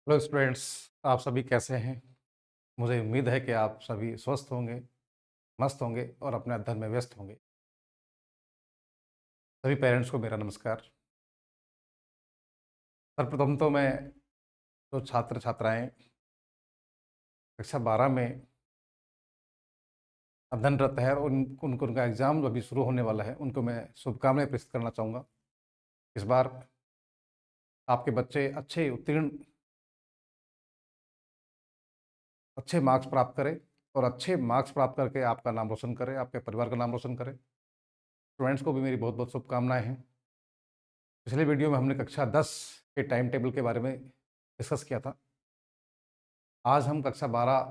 Hello students. आप सभी कैसे हैं? मुझे उम्मीद है कि आप सभी स्वस्थ होंगे, मस्त होंगे और अपने अध्ययन में व्यस्त होंगे। सभी पेरेंट्स को मेरा नमस्कार। सर्वप्रथम तो मैं जो छात्र छात्राएं कक्षा 12 में अध्ययनरत है और उनको उनका एग्ज़ाम अभी शुरू होने वाला है, उनको मैं शुभकामनाएं प्रेषित करना चाहूँगा। इस बार आपके बच्चे अच्छे मार्क्स प्राप्त करें और अच्छे मार्क्स प्राप्त करके आपका नाम रोशन करें, आपके परिवार का नाम रोशन करें। स्टूडेंट्स को भी मेरी बहुत बहुत शुभकामनाएं हैं। पिछले वीडियो में हमने कक्षा 10 के टाइम टेबल के बारे में डिस्कस किया था। आज हम कक्षा 12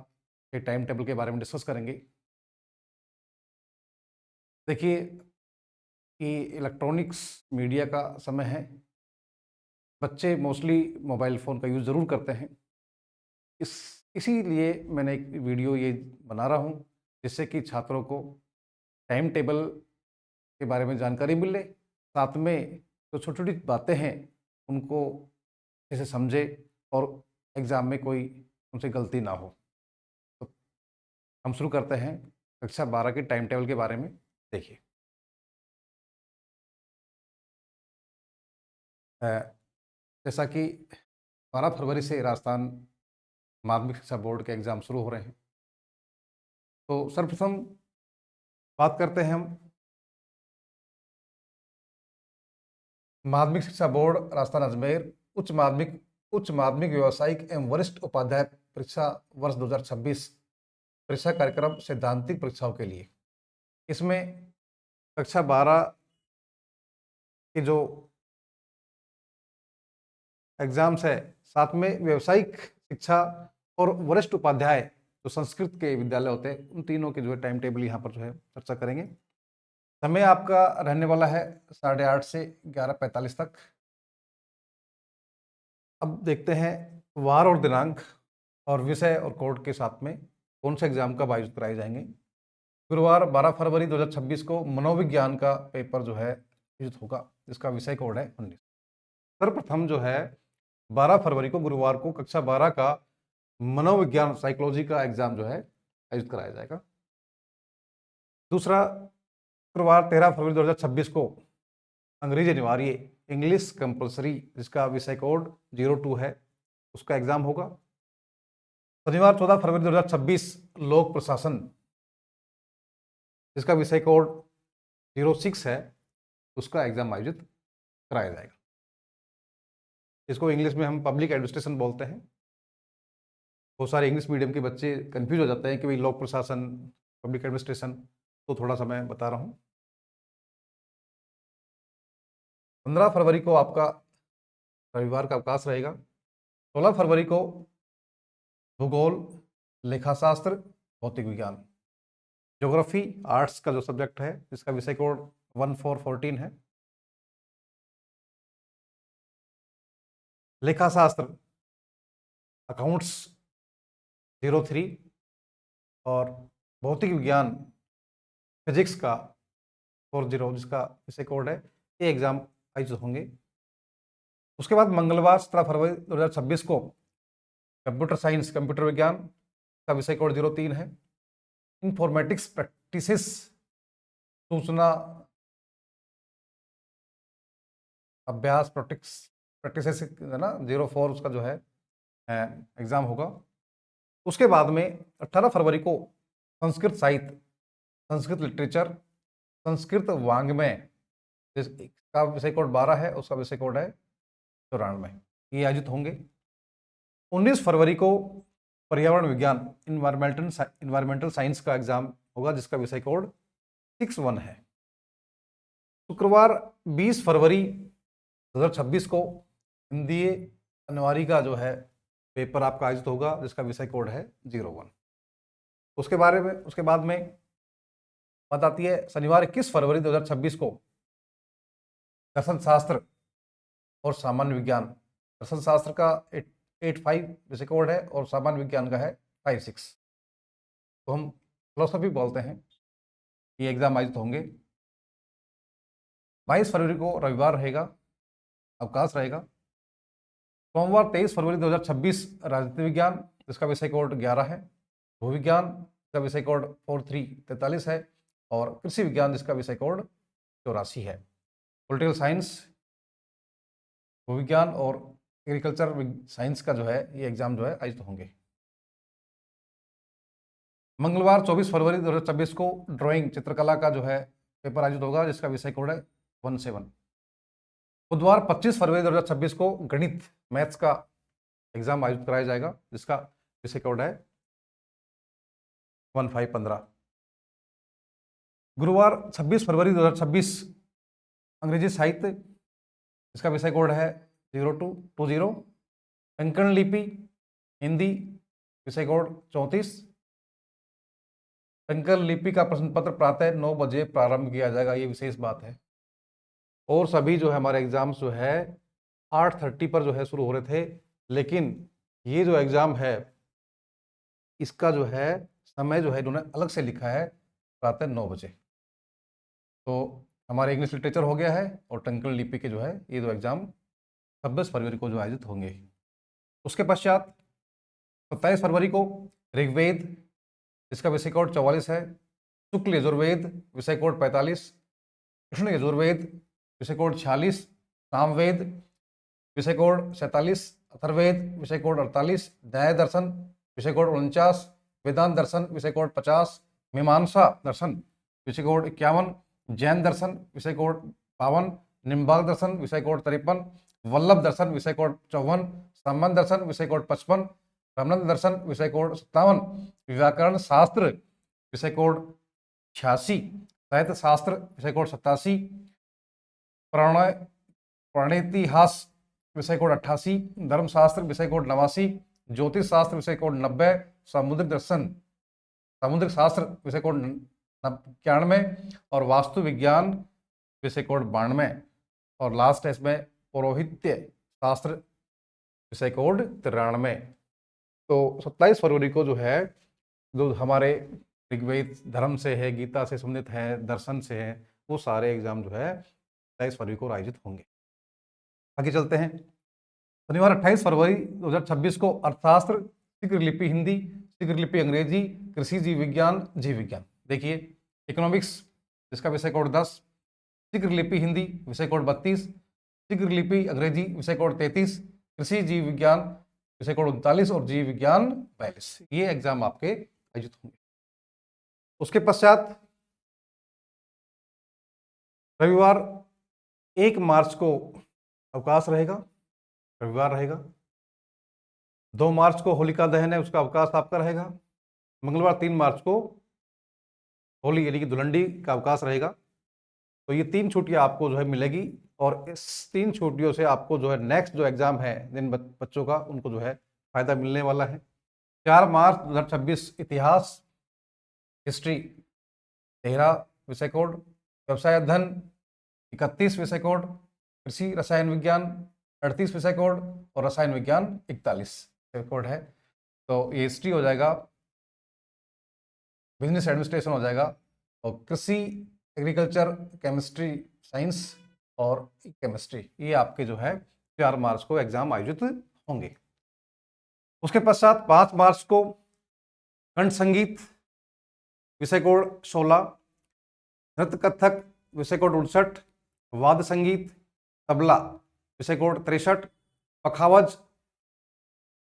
के टाइम टेबल के बारे में डिस्कस करेंगे। देखिए कि इलेक्ट्रॉनिक्स मीडिया का समय है। बच्चे मोस्टली मोबाइल फ़ोन का यूज़ ज़रूर करते हैं। इस इसीलिए मैंने एक वीडियो ये बना रहा हूँ, जिससे कि छात्रों को टाइम टेबल के बारे में जानकारी मिले। साथ में जो छोटी-छोटी बातें हैं, उनको अच्छे से समझे और एग्ज़ाम में कोई उनसे गलती ना हो। तो हम शुरू करते हैं कक्षा 12 के टाइम टेबल के बारे में। देखिए, अ, जैसा कि 12 फरवरी से राजस्थान माध्यमिक शिक्षा बोर्ड के एग्ज़ाम शुरू हो रहे हैं। तो सर्वप्रथम बात करते हैं हम माध्यमिक शिक्षा बोर्ड राजस्थान अजमेर उच्च माध्यमिक व्यावसायिक एवं वरिष्ठ उपाध्याय परीक्षा वर्ष 2026 परीक्षा कार्यक्रम सैद्धांतिक परीक्षाओं के लिए। इसमें कक्षा 12 की जो एग्ज़ाम्स है, साथ में व्यावसायिक शिक्षा और वरिष्ठ उपाध्याय जो संस्कृत के विद्यालय होते हैं, उन तीनों के जो है टाइम टेबल यहाँ पर जो है चर्चा करेंगे। समय आपका रहने वाला है 8:30 से 11:45 तक। अब देखते हैं वार और दिनांक और विषय और कोड के साथ में कौन से एग्जाम कब आयोजित कराए जाएंगे। गुरुवार 12 फरवरी 2026 को मनोविज्ञान का पेपर जो है आयोजित होगा, जिसका विषय कोड है 19। सर्वप्रथम जो है 12 फरवरी को गुरुवार को कक्षा 12 का मनोविज्ञान साइकोलॉजी का एग्जाम जो है आयोजित कराया जाएगा। दूसरा, शुक्रवार 13 फरवरी 2026 को अंग्रेजी अनिवार्य इंग्लिश कंपलसरी, जिसका विषय कोड 02 है, उसका एग्जाम होगा। शनिवार 14 फरवरी 2026 लोक प्रशासन, जिसका विषय कोड 06 है, उसका एग्जाम आयोजित कराया जाएगा। इसको इंग्लिश में हम पब्लिक एडमिनिस्ट्रेशन बोलते हैं। बहुत सारे इंग्लिश मीडियम के बच्चे कंफ्यूज हो जाते हैं कि भाई लोक प्रशासन, पब्लिक एडमिनिस्ट्रेशन, तो थोड़ा सा मैं बता रहा हूँ। 15 फरवरी को आपका रविवार का अवकाश रहेगा। 16 फरवरी को भूगोल, लेखाशास्त्र, भौतिक विज्ञान, ज्योग्राफी आर्ट्स का जो सब्जेक्ट है, जिसका विषय कोड 1414 है। लेखाशास्त्र अकाउंट्स 03 और भौतिक विज्ञान फिजिक्स का 40, जिसका विषय कोड है। ये एग्जाम आयोजित होंगे। उसके बाद मंगलवार 17 फरवरी 2026 को कंप्यूटर साइंस, कंप्यूटर विज्ञान का विषय कोड 03 है। इंफॉर्मेटिक्स प्रैक्टिसेस, सूचना अभ्यास प्रैक्टिसेस है ना, 04, उसका जो है एग्जाम होगा। उसके बाद में 18 फरवरी को संस्कृत साहित्य, संस्कृत लिटरेचर, संस्कृत वाङ्मय, जिसका विषय कोड 12 है, उसका विषय कोड है 94, ये आयोजित होंगे। 19 फरवरी को पर्यावरण विज्ञान, इन्वायरमेंटल साइंस का एग्जाम होगा, जिसका विषय कोड 61 है। शुक्रवार 20 फरवरी 2026 को हिंदी अनिवार्य का जो है पेपर आपका आयोजित होगा, जिसका विषय कोड है 01। उसके बाद में बात आती है शनिवार 21 फरवरी 2026 को दर्शन शास्त्र और सामान्य विज्ञान। दर्शन शास्त्र का 85 विषय कोड है और सामान्य विज्ञान का है 56, तो हम फिलोसफी बोलते हैं। ये एग्जाम आयोजित होंगे। 22 फरवरी को रविवार रहेगा, अवकाश रहेगा। सोमवार 23 फरवरी 2026 राजनीति विज्ञान, जिसका विषय कोड 11 है। भूविज्ञान, जिसका विषय कोड 4343 है। और कृषि विज्ञान, जिसका विषय कोड 84 है। पॉलिटिकल साइंस, भूविज्ञान और एग्रीकल्चर साइंस का जो है ये एग्जाम जो है आयोजित होंगे। मंगलवार 24 फरवरी 2026 को ड्राइंग चित्रकला का जो है पेपर आयोजित होगा, जिसका विषय कोड है 17। बुधवार 25 फरवरी 2026 को गणित मैथ्स का एग्जाम आयोजित कराया जाएगा, जिसका विषय कोड है 1515। गुरुवार 26 फरवरी 2026 अंग्रेजी साहित्य, इसका विषय कोड है 0220। कंकण लिपि हिंदी, विषय कोड 34। कंकण लिपि का प्रश्न पत्र प्रातः 9 बजे प्रारंभ किया जाएगा, ये विशेष बात है। और सभी जो है हमारे एग्जाम्स जो है 8:30 पर जो है शुरू हो रहे थे, लेकिन ये जो एग्जाम है इसका जो है समय जो है इन्होंने अलग से लिखा है प्रातः 9 बजे। तो हमारे इंग्लिश लिटरेचर हो गया है और कंकण लिपि के जो है ये दो एग्जाम 26 फरवरी को जो आयोजित होंगे। उसके पश्चात 27 फरवरी को ऋग्वेद, इसका विषय कोड 44 है। शुक्ल यजुर्वेद, विषय कोड 45। कृष्ण यजुर्वेद, विषय कोड 46। सामवेद, विषय कोड 47। अथर्ववेद, विषय कोड 48। न्याय दर्शन, विषय कोड 49। वेदांत दर्शन, विषय कोड 50। मीमांसा दर्शन, विषय कोड 51। जैन दर्शन, विषय कोड 52। निम्बार्क दर्शन, विषय कोड 53। वल्लभ दर्शन, विषय कोड 54। संबंध दर्शन, विषय कोड 55। रमनंद दर्शन, विषय कोड 57। व्याकरण शास्त्र, विषय कोड 86। साहित्य शास्त्र, विषय कोड 87। प्रणेतिहास, विषय कोड 88। धर्मशास्त्र, विषय कोड 89। ज्योतिष शास्त्र, विषय कोड 90। समुद्रिक दर्शन, समुद्रिक शास्त्र, विषय कोड 91। और वास्तु विज्ञान, विषय कोड 92। और लास्ट है इसमें पौरोहित्य शास्त्र, विषय कोड 93। तो 27 फरवरी को जो है जो हमारे ऋग्वेद धर्म से है, गीता से संबंधित है, दर्शन से है, वो सारे एग्जाम जो है 27 फरवरी को आयोजित होंगे। आगे चलते हैं। शनिवार 28 फरवरी 2026 को अर्थशास्त्र, शीघ्र लिपि हिंदी, शीघ्र लिपि अंग्रेजी, कृषि जीव विज्ञान। देखिए, इकोनॉमिक्स, जिसका विषय कोड 10। शीघ्र लिपि हिंदी, विषय कोड 32। शीघ्र लिपि अंग्रेजी, विषय कोड 33। कृषि जीव विज्ञान, विषय कोड 39। और जीव विज्ञान 42। ये एग्जाम आपके आयोजित होंगे। उसके पश्चात रविवार 1 मार्च को अवकाश रहेगा, रविवार रहेगा। 2 मार्च को होलिका दहन है, उसका अवकाश आपका रहेगा। मंगलवार 3 मार्च को होली यानी कि धुलंडी का अवकाश रहेगा। तो ये 3 छुट्टियां आपको जो है मिलेगी, और इस 3 छुट्टियों से आपको जो है नेक्स्ट जो एग्जाम है जिन बच्चों का, उनको जो है फायदा मिलने वाला है। 4 मार्च 2026 इतिहास हिस्ट्री 13 विषय कोड। व्यवसाय अध्ययन 31 विषय कोड। कृषि रसायन विज्ञान 38 विषय कोड। और रसायन विज्ञान 41 विषय कोड है। तो ये हिस्ट्री हो जाएगा, बिजनेस एडमिनिस्ट्रेशन हो जाएगा, और कृषि, एग्रीकल्चर, केमिस्ट्री साइंस और केमिस्ट्री, ये आपके जो है 4 मार्च को एग्जाम आयोजित होंगे। उसके पश्चात 5 मार्च को कंठ संगीत, विषय कोड 16। नृत्य कथक, विषय कोड 59। वाद्य संगीत तबला, विषय कोड 63। पखावज,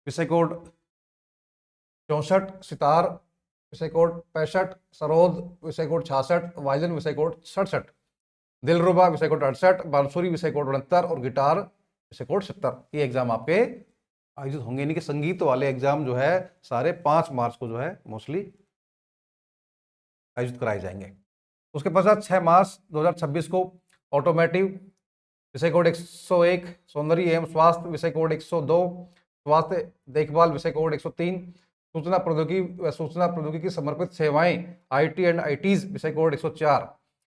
विषय कोड 64। सितार, विषय कोड 65। सरोद, विषय कोड 66। वायलिन, विषय कोड 67। दिलरुबा, विषय कोड 68। बांसुरी, विषय कोड 69। और गिटार, विषय कोड 70। ये एग्जाम आपके आयोजित होंगे। यानी कि संगीत वाले एग्जाम जो है सारे 5 मार्च को जो है मोस्टली आयोजित कराए जाएंगे। उसके पश्चात 6 मार्च 2026 को ऑटोमेटिव, विषय कोड 101। सौंदर्य एवं स्वास्थ्य, विषय कोड 102। स्वास्थ्य देखभाल, विषय कोड 103। सूचना प्रौद्योगिकी व सूचना प्रौद्योगिकी समर्पित सेवाएं, IT एंड ITs, विषय कोड 104।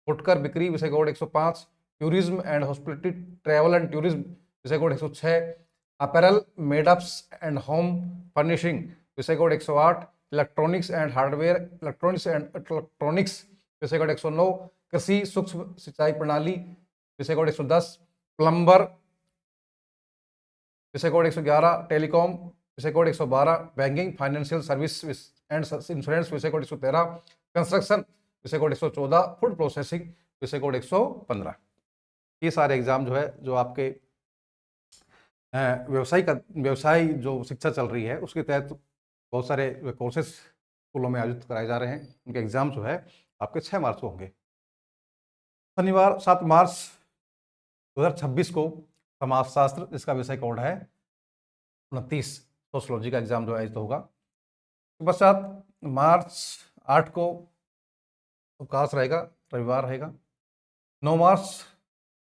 फुटकर बिक्री, विषय कोड 105। Tourism and hospitality, travel and tourism, विषय कोड 106। Apparel, made ups and home furnishing, विषय कोड 108। इलेक्ट्रॉनिक्स एंड हार्डवेयर, इलेक्ट्रॉनिक्स, विषय कोड 109। कृषि सूक्ष्म सिंचाई प्रणाली, विषय कोड 110। प्लम्बर, विषय कोड 111, टेलीकॉम विषय कोड 112, banking financial service and insurance विषय कोड 113, कंस्ट्रक्शन विषय कोड 114, फूड प्रोसेसिंग विषय कोड 115। ये सारे एग्जाम जो है जो आपके व्यवसाय जो शिक्षा चल रही है उसके तहत बहुत सारे कोर्सेस स्कूलों में आयोजित कराए जा रहे हैं। उनके एग्जाम जो है आपके 6 मार्च को होंगे। शनिवार 7 मार्च 2026 को समाजशास्त्र जिसका विषय कोड है 29 सोशलॉजी का एग्जाम जो आयोजित होगा। उसके पश्चात मार्च 8 को अवकाश रहेगा, रविवार रहेगा। 9 मार्च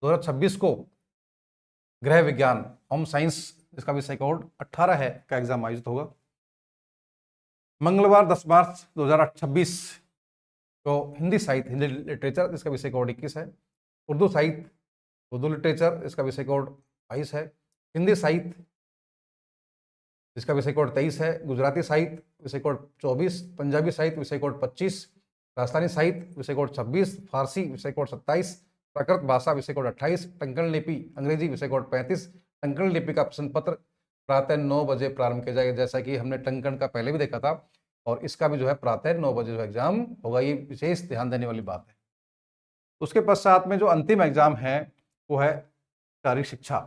2026 को गृह विज्ञान होम साइंस जिसका विषय कोड 18 है का एग्जाम आयोजित होगा। मंगलवार 10 मार्च 2026 को हिंदी साहित्य हिंदी लिटरेचर जिसका विषय कोड 21 है। उर्दू साहित्य उर्दू लिटरेचर इसका विषय कोड 22 है। हिंदी साहित्य जिसका विषय कोड 23 है। गुजराती साहित्य विषय कोड 24, पंजाबी साहित्य विषय कोड 25, राजस्थानी साहित्य विषय कोड 26, फारसी विषय कोड 27, प्राकृत भाषा विषय कोड 28, टंकण लिपि अंग्रेजी विषय कोड 35। टंकण लिपि का प्रश्न पत्र प्रातः 9 बजे प्रारंभ किया जाएगा, जैसा कि हमने टंकण का पहले भी देखा था, और इसका भी जो है प्रातः 9 बजे जो एग्जाम होगा। ये विशेष ध्यान देने वाली बात है। उसके पश्चात में जो अंतिम एग्जाम है वो है शारीरिक शिक्षा।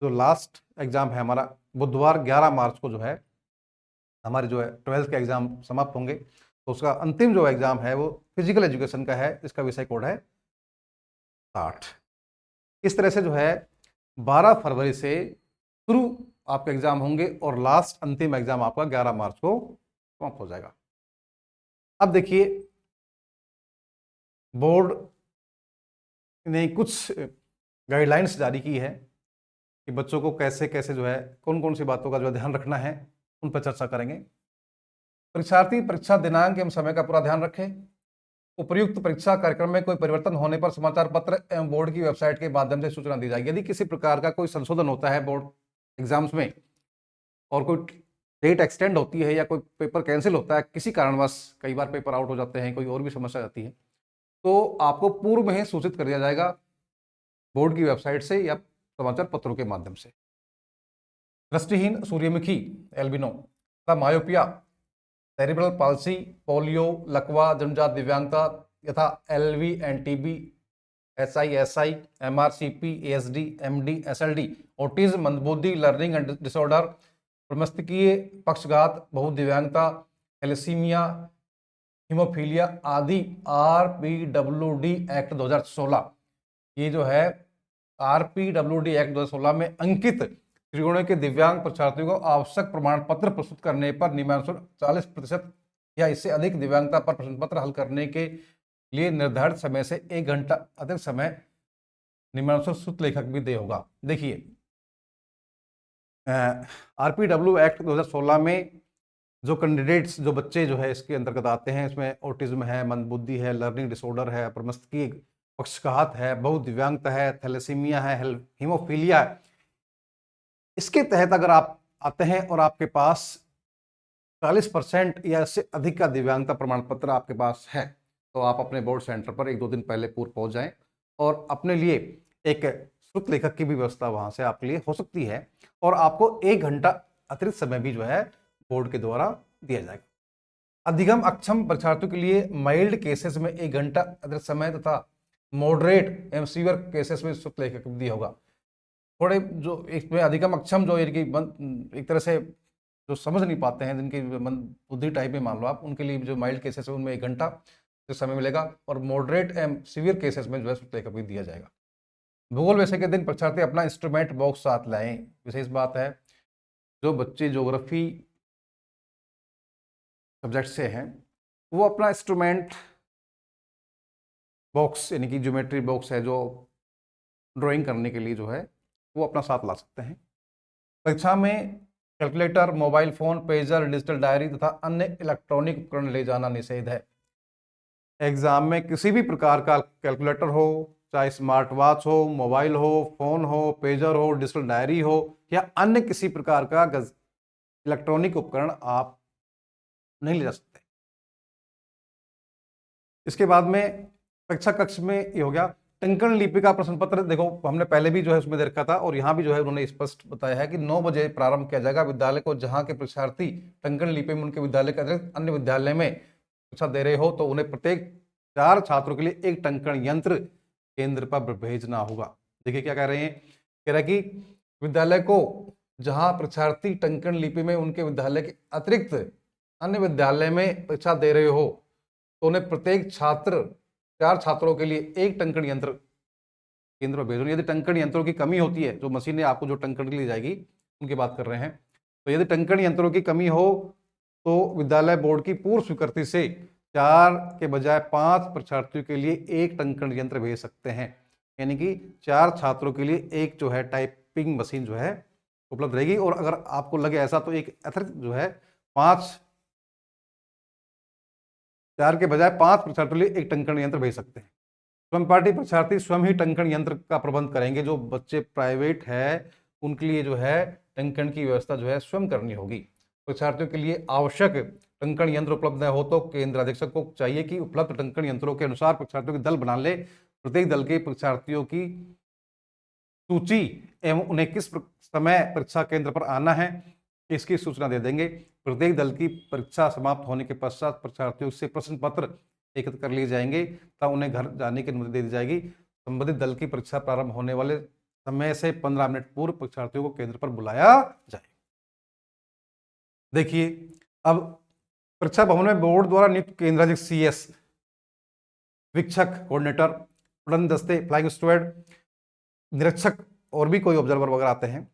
जो लास्ट एग्जाम है हमारा बुधवार 11 मार्च को जो है हमारे जो है 12th के एग्जाम समाप्त होंगे। तो उसका अंतिम जो एग्जाम है वो फिजिकल एजुकेशन का है, इसका विषय कोड है 60। इस तरह से जो है 12 फरवरी से शुरू आपके एग्जाम होंगे और लास्ट अंतिम एग्जाम आपका 11 मार्च को समाप्त हो जाएगा। अब देखिए बोर्ड ने कुछ गाइडलाइंस जारी की है कि बच्चों को कैसे कैसे जो है कौन कौन सी बातों का जो ध्यान रखना है, उन पर चर्चा करेंगे। परीक्षार्थी परीक्षा दिनांक एवं समय का पूरा ध्यान रखें। उपयुक्त परीक्षा कार्यक्रम में कोई परिवर्तन होने पर समाचार पत्र एवं बोर्ड की वेबसाइट के माध्यम से सूचना दी जाएगी। यदि किसी प्रकार का कोई संशोधन होता है बोर्ड एग्जाम्स में और कोई डेट एक्सटेंड होती है या कोई पेपर कैंसिल होता है किसी कारणवश, कई बार पेपर आउट हो जाते हैं, कोई और भी समस्या आती है, तो आपको पूर्व में ही सूचित कर दिया जाएगा बोर्ड की वेबसाइट से या समाचार पत्रों के माध्यम से। दृष्टिहीन, सूर्यमुखी, एल्बिनो तथा मायोपिया, सेरिब्रल पाल्सी, पोलियो, लकवा, जन्मजात दिव्यांगता यथा LV and TB, SI, MRCP, ASD, MD, SLD, autism, मंदबुद्धि, लर्निंग एंड डिसऑर्डर, प्रमस्तिष्कीय पक्षघात, बहुदिव्यांगता, थैलेसीमिया, हीमोफीलिया आदि RPWD एक्ट 2016, ये जो है RPWD एक्ट 2016 में अंकित त्रिगुणों के दिव्यांग परीक्षार्थियों को आवश्यक प्रमाण पत्र प्रस्तुत करने पर नियमानुसार 40% या इससे अधिक दिव्यांगता पर प्रश्न पत्र हल करने के लिए निर्धारित समय से 1 घंटा अधिक समय नियमानुसार सूत्र लेखक भी दे होगा। देखिए RPW एक्ट 2016 में जो कैंडिडेट्स जो बच्चे जो है इसके अंतर्गत आते हैं, इसमें ऑटिज्म है, मंदबुद्धि है, लर्निंग डिसऑर्डर है, प्रमस्तिष्कीय पक्षघात है, बहुदिव्यांगता है, थैलेसीमिया है, हीमोफीलिया है। इसके तहत अगर आप आते हैं और आपके पास 40% या इससे अधिक का दिव्यांगता प्रमाण पत्र आपके पास है, तो आप अपने बोर्ड सेंटर पर 1-2 दिन पहले पूर्व पहुंच जाएं और अपने लिए एक श्रुत लेखक की भी व्यवस्था वहां से आपके लिए हो सकती है, और आपको 1 घंटा अतिरिक्त समय भी जो है बोर्ड के द्वारा दिया जाएगा। अधिगम अक्षम परीक्षार्थियों के लिए माइल्ड केसेस में 1 घंटा अतिरिक्त समय तथा मॉडरेट एवं सीवियर केसेस में श्रुत लेखक दिया होगा। थोड़े जो इसमें अधिगम अक्षम जो एक तरह से जो समझ नहीं पाते हैं, जिनकी बुद्धि टाइप में मान लो आप, उनके लिए जो माइल्ड केसेस है उनमें 1 घंटा समय मिलेगा, और मॉडरेट एंड सीवियर केसेस में जो है श्रुत लेखक भी दिया जाएगा। भूगोल विषय के दिन परीक्षार्थी अपना इंस्ट्रूमेंट बॉक्स साथ लाएं। विशेष बात है जो बच्चे ज्योग्राफी सब्जेक्ट से हैं वो अपना इंस्ट्रूमेंट बॉक्स यानी कि ज्योमेट्री बॉक्स है जो ड्राइंग करने के लिए जो है वो अपना साथ ला सकते हैं। परीक्षा में calculator, mobile phone, pager, digital diary तथा अन्य इलेक्ट्रॉनिक उपकरण ले जाना निषेध है। एग्जाम में किसी भी प्रकार का कैलकुलेटर हो, चाहे स्मार्ट वॉच हो, मोबाइल हो, फोन हो, पेजर हो, डिजिटल डायरी हो या अन्य किसी प्रकार का इलेक्ट्रॉनिक उपकरण आप नहीं ले जा सकते। इसके बाद में परीक्षा कक्ष में ये हो गया। टंकण लिपि का प्रश्न पत्र देखो, हमने पहले भी जो है उसमें दे रखा था, और यहाँ भी जो है उन्होंने स्पष्ट बताया है कि 9 बजे प्रारंभ किया जाएगा। विद्यालय को जहाँ के परीक्षार्थी टंकण लिपि में उनके विद्यालय के अतिरिक्त अन्य विद्यालय में परीक्षा दे रहे हो तो उन्हें प्रत्येक 4 छात्रों के लिए एक टंकण यंत्र केंद्र पर भेजना होगा। देखिए क्या कह रहे हैं, कह रहा है कि विद्यालय को जहां परीक्षार्थी टंकण लिपि में उनके विद्यालय के अतिरिक्त अन्य विद्यालय में परीक्षा दे रहे हो तो उन्हें प्रत्येक 4 छात्रों के लिए एक टंकण यंत्र केंद्र पर भेजो। यदि टंकण यंत्रों की कमी होती है, जो मशीनें आपको जो टंकण के लिए जाएगी उनकी बात कर रहे हैं, तो यदि टंकण यंत्रों की कमी हो तो विद्यालय बोर्ड की पूर्व स्वीकृति से 4 के बजाय 5 परीक्षार्थियों के लिए एक टंकण यंत्र भेज सकते हैं। यानी कि 4 छात्रों के लिए एक जो है टाइपिंग मशीन जो है उपलब्ध रहेगी, और अगर आपको लगे ऐसा तो एक अतिरिक्त जो है 4 के बजाय 5 परीक्षार्थियों के लिए एक टंकण यंत्र भेज सकते हैं। स्वयं पाठी परीक्षार्थी स्वयं ही टंकण यंत्र का प्रबंध करेंगे। जो बच्चे प्राइवेट है उनके लिए जो है टंकण की व्यवस्था जो है स्वयं करनी होगी। परीक्षार्थियों के लिए आवश्यक टंकण यंत्र उपलब्ध न हो तो केंद्र अधीक्षक को चाहिए कि उपलब्ध टंकण यंत्रों के अनुसार परीक्षार्थियों के दल बना ले। प्रत्येक दल के परीक्षार्थियों की सूची एवं उन्हें किस समय परीक्षा केंद्र पर आना है इसकी सूचना दे देंगे। प्रत्येक दल की परीक्षा समाप्त होने के पश्चात परीक्षार्थियों से प्रश्न पत्र एकत्र कर लिए जाएंगे तब उन्हें घर जाने की अनुमति दे दी जाएगी। संबंधित दल की परीक्षा प्रारंभ होने वाले समय से 15 मिनट पूर्व परीक्षार्थियों को केंद्र पर बुलाया जाए। देखिए, अब परीक्षा भवन में बोर्ड द्वारा नियुक्त केंद्राधिकारी CS, वीक्षक, कोऑर्डिनेटर, उड़न दस्ते, फ्लाइंग स्क्वाड, निरीक्षक और भी कोई ऑब्जर्वर वगैरह आते हैं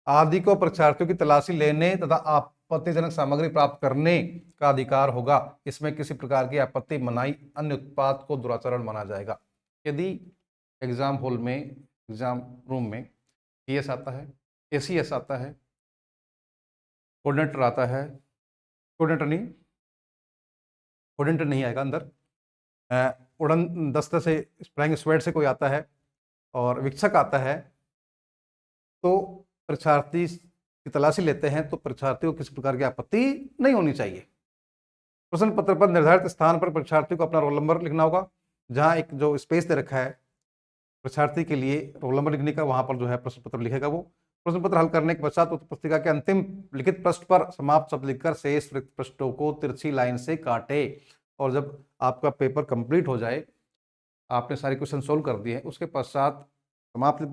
आदि को परीक्षार्थियों की तलाशी लेने तथा आपत्तिजनक सामग्री प्राप्त करने का अधिकार होगा। इसमें किसी प्रकार की आपत्ति, मनाही, अन्य उत्पाद को दुराचरण माना जाएगा। यदि एग्जाम हॉल में, एग्जाम रूम में CS आता है, ACS आता है, कोऑर्डिनेटर आता है, कोऑर्डिनेटर नहीं आएगा अंदर, उड़न दस्ते से, फ्लाइंग स्क्वाड से कोई आता है और वीक्षक आता है, तो परीक्षार्थी की तलाशी लेते हैं तो परीक्षार्थियों को किसी प्रकार की आपत्ति नहीं होनी चाहिए। प्रश्न पत्र पर निर्धारित स्थान पर परीक्षार्थियों को अपना रोल नंबर लिखना होगा। जहां एक जो स्पेस दे रखा है परीक्षार्थी के लिए रोल नंबर लिखने का, वहां पर जो है प्रश्न पत्र लिखेगा। वो प्रश्न पत्र हल करने के पश्चात उत्तर पुस्तिका के अंतिम लिखित पृष्ठ पर समाप्त शब्द लिखकर शेष रिक्त पृष्ठों को तिरछी लाइन से काटे। और जब आपका पेपर कंप्लीट हो जाए, आपने सारे क्वेश्चन सोल्व कर दिए हैं, उसके पश्चात समाप्त लिख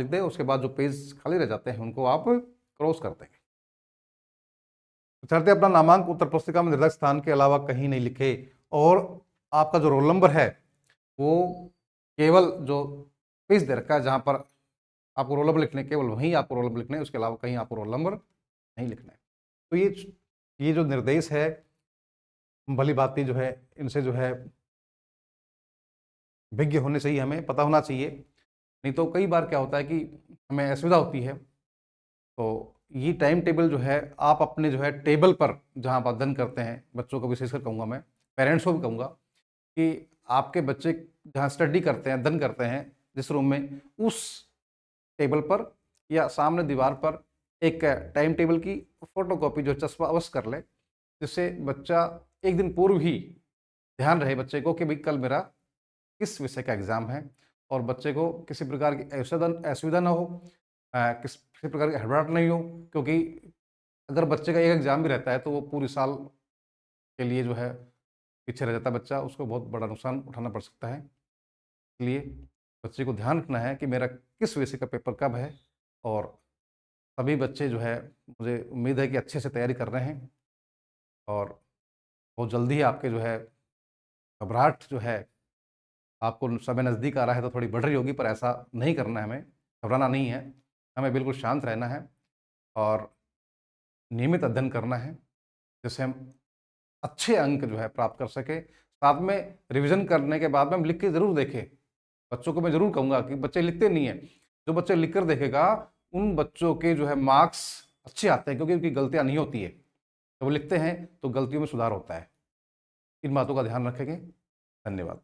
दे। उसके बाद जो पेज खाली रह जाते हैं उनको आप क्रॉस कर देंगे। परीक्षार्थी अपना नामांक उत्तर पुस्तिका में निर्धारित स्थान के अलावा कहीं नहीं लिखे, और आपका जो रोल नंबर है वो केवल जो पेज दे रखा है जहां पर आपको रोल नंबर लिखने, केवल वहीं आपको रोल नंबर लिखना है, उसके अलावा कहीं आपको रोल नंबर नहीं लिखना है। तो ये जो निर्देश है, भली बातें जो है इनसे जो है विज्ञ होने चाहिए, हमें पता होना चाहिए। नहीं तो कई बार क्या होता है कि हमें असुविधा होती है। तो ये टाइम टेबल जो है आप अपने जो है टेबल पर जहाँ आप अध्ययन करते हैं, बच्चों को विशेषकर कहूँगा मैं, पेरेंट्स को भी कहूँगा कि आपके बच्चे जहाँ स्टडी करते हैं, अध्ययन करते हैं जिस रूम में, उस टेबल पर या सामने दीवार पर एक टाइम टेबल की फोटोकॉपी जो चस्पा अवश्य कर ले, जिससे बच्चा एक दिन पूर्व ही ध्यान रहे बच्चे को कि भाई कल मेरा किस विषय का एग्ज़ाम है, और बच्चे को किसी प्रकार की असुविधा ना हो, किसी प्रकार की हड़बड़ाहट नहीं हो। क्योंकि अगर बच्चे का एक एग्ज़ाम भी रहता है तो वो पूरे साल के लिए जो है पीछे रह जाता है बच्चा, उसको बहुत बड़ा नुकसान उठाना पड़ सकता है। इसलिए बच्चे को ध्यान रखना है कि मेरा किस विषय का पेपर कब है, और सभी बच्चे जो है, मुझे उम्मीद है कि अच्छे से तैयारी कर रहे हैं, और बहुत जल्दी ही आपके जो है घबराहट जो है, आपको समय नज़दीक आ रहा है तो थोड़ी बढ़ रही होगी, पर ऐसा नहीं करना है, हमें घबराना नहीं है, हमें बिल्कुल शांत रहना है और नियमित अध्ययन करना है, जिससे हम अच्छे अंक जो है प्राप्त कर सके। साथ में रिवीजन करने के बाद में हम लिख के ज़रूर देखें। बच्चों को मैं ज़रूर कहूँगा कि बच्चे लिखते नहीं हैं, जो बच्चे लिख कर देखेगा उन बच्चों के जो है मार्क्स अच्छे आते हैं, क्योंकि उनकी गलतियाँ नहीं होती है। जब वो लिखते हैं तो गलतियों में सुधार होता है। इन बातों का ध्यान रखेंगे। धन्यवाद।